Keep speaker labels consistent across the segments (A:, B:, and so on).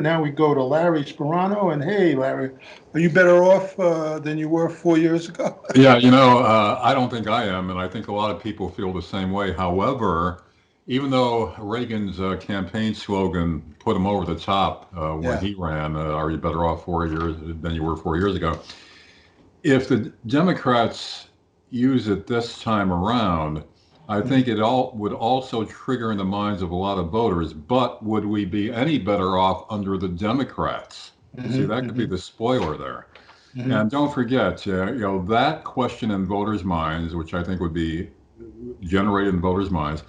A: Now we go to Larry Sparano. And hey, Larry, are you better off than you were 4 years ago?
B: Yeah, I don't think I am, and I think a lot of people feel the same way. However, even though Reagan's campaign slogan put him over the top when
A: Yeah.
B: he ran, "Are you better off 4 years than you were 4 years ago?" If the Democrats use it this time around, I think it all would also trigger in the minds of a lot of voters. But would we be any better off under the Democrats? See,
A: Mm-hmm,
B: that could be
A: mm-hmm,
B: the spoiler there.
A: mm-hmm.
B: And don't forget, that question in voters' minds, which I think would be generated in voters' minds,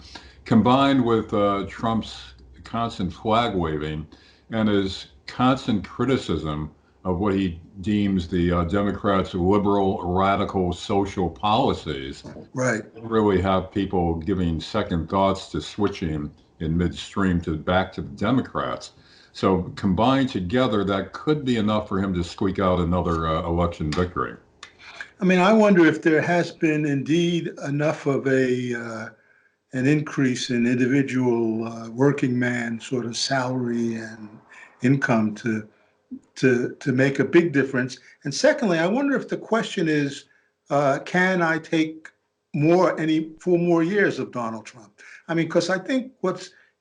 B: combined with Trump's constant flag waving and his constant criticism of what he deems the Democrats' liberal, radical social policies,
A: Right.
B: really have people giving second thoughts to switching in midstream to back to the Democrats. So combined together, that could be enough for him to squeak out another election victory.
A: I mean, I wonder if there has been indeed enough of a an increase in individual working man sort of salary and income to make a big difference. And secondly, I wonder if the question is, can I take any 4 more years of Donald Trump? I mean, because I think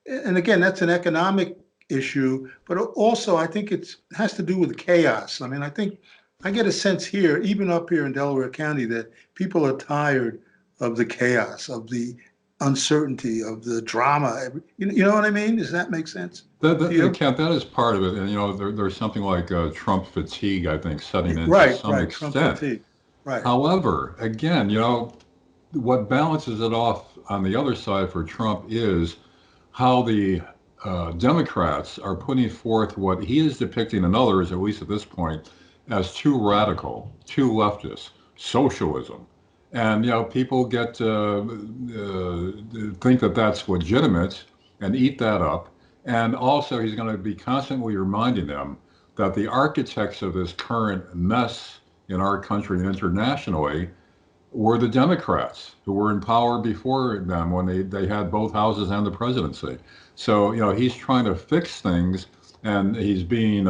A: and again, that's an economic issue, but also I think it has to do with chaos. I mean, I think I get a sense here, even up here in Delaware County, that people are tired of the chaos, of the uncertainty, of the drama. You know what I mean? Does that make sense to you?
B: Kent, that is part of it. And, there's something like Trump fatigue, I think, setting in to
A: Right,
B: some
A: right. Trump
B: extent.
A: fatigue. Right.
B: However, again, what balances it off on the other side for Trump is how the Democrats are putting forth what he is depicting in others, at least at this point, as too radical, too leftist, socialism. And people get think that that's legitimate and eat that up. And also, he's going to be constantly reminding them that the architects of this current mess in our country and internationally were the Democrats who were in power before them when they had both houses and the presidency. So, he's trying to fix things and he's being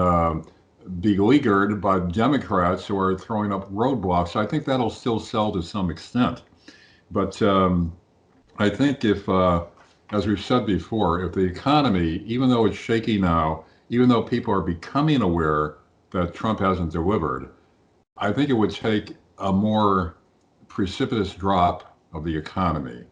B: beleaguered by Democrats who are throwing up roadblocks. So I think that'll still sell to some extent. But I think as we've said before, if the economy, even though it's shaky now, even though people are becoming aware that Trump hasn't delivered, I think it would take a more precipitous drop of the economy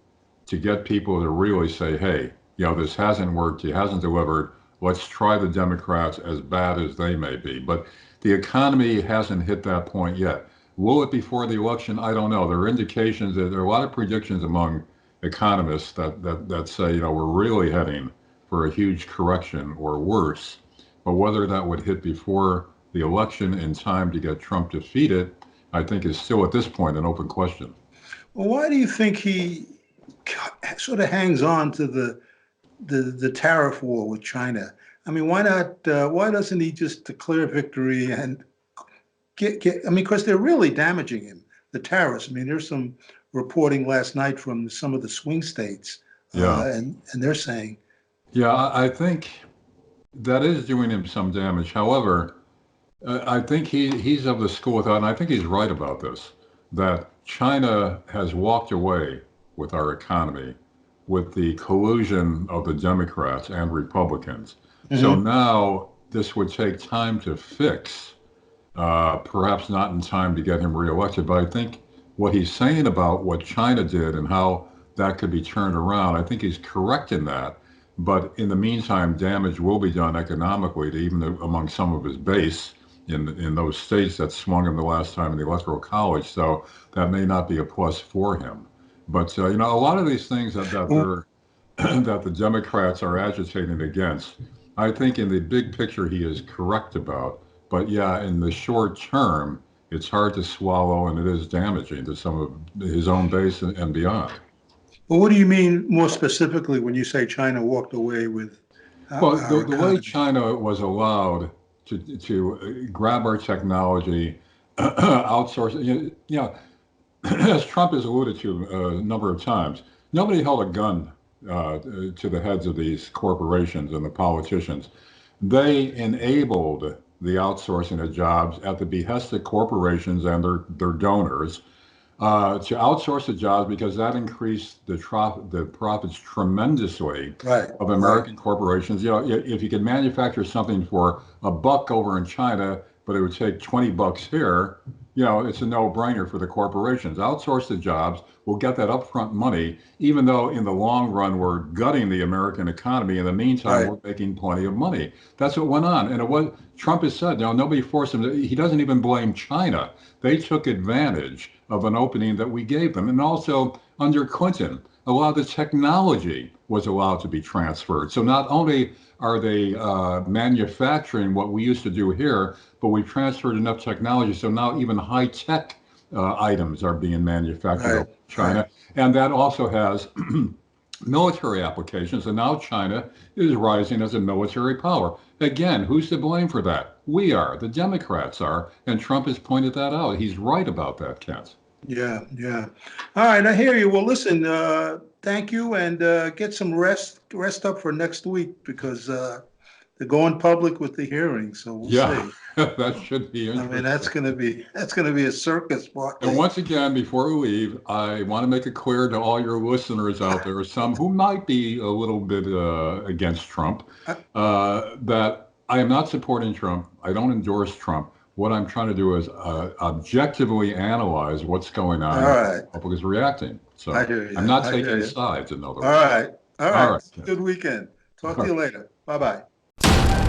B: to get people to really say, hey, this hasn't worked, he hasn't delivered. Let's try the Democrats as bad as they may be. But the economy hasn't hit that point yet. Will it before the election? I don't know. There are indications that there are a lot of predictions among economists that say, we're really heading for a huge correction or worse. But whether that would hit before the election in time to get Trump defeated, I think is still at this point an open question.
A: Well, why do you think he sort of hangs on to the tariff war with China? I mean, why not? Why doesn't he just declare victory and get? I mean, because they're really damaging him. The tariffs. I mean, there's some reporting last night from some of the swing states,
B: Yeah.
A: and they're saying,
B: Yeah, I think that is doing him some damage. However, I think he's of the school of thought, and I think he's right about this, that China has walked away with our economy with the collusion of the Democrats and Republicans. So
A: mm-hmm,
B: now this would take time to fix, perhaps not in time to get him reelected, but I think what he's saying about what China did and how that could be turned around, I think he's correct in that. But in the meantime, damage will be done economically to even among some of his base in those states that swung him the last time in the Electoral College. So that may not be a plus for him. But a lot of these things that
A: well,
B: they're that the Democrats are agitating against, I think in the big picture he is correct about. But yeah, in the short term, it's hard to swallow and it is damaging to some of his own base and beyond.
A: what do you mean more specifically when you say China walked away with
B: Well,
A: our
B: the way
A: economy?
B: China was allowed to grab our technology, outsource, as Trump has alluded to a number of times, nobody held a gun to the heads of these corporations and the politicians. they enabled the outsourcing of jobs at the behest of corporations and their donors to outsource the jobs because that increased the profits tremendously
A: Right,
B: of
A: right,
B: American corporations. You know, if you could manufacture something for $1 over in China, but it would take $20 here, you know, it's a no-brainer for the corporations. Outsource the jobs, we'll get that upfront money, even though in the long run we're gutting the American economy. In the meantime,
A: right,
B: we're making plenty of money. That's what went on. And it was, Trump has said, you know, nobody forced him to, he doesn't even blame China. They took advantage of an opening that we gave them. And also under Clinton, a lot of the technology was allowed to be transferred. So not only are they manufacturing what we used to do here, but we transferred enough technology. So now even high tech items are being manufactured
A: right,
B: over in
A: right.
B: China. And that also has military applications. And now China is rising as a military power. Again, who's to blame for that? We are, the Democrats are. And Trump has pointed that out. He's right about that, Kent.
A: Yeah, yeah. All right, I hear you. Well, listen, thank you, and get some rest up for next week because they're going public with the hearing, so we'll
B: Yeah,
A: see.
B: that should be
A: I mean,
B: interesting.
A: that's gonna be a circus,
B: And
A: partly.
B: once again, before we leave, I want to make it clear to all your listeners out there, some who might be a little bit against Trump,
A: Uh,
B: that I am not supporting Trump. I don't endorse Trump. What I'm trying to do is objectively analyze what's going
A: All
B: on and how
A: right,
B: the public is reacting.
A: I
B: So
A: hear
B: I'm
A: you.
B: not
A: I hear
B: taking
A: you.
B: sides, in other
A: All
B: words.
A: right, all
B: All
A: right.
B: right, Kent.
A: Good weekend. Talk
B: All
A: to you
B: right.
A: later. Bye bye.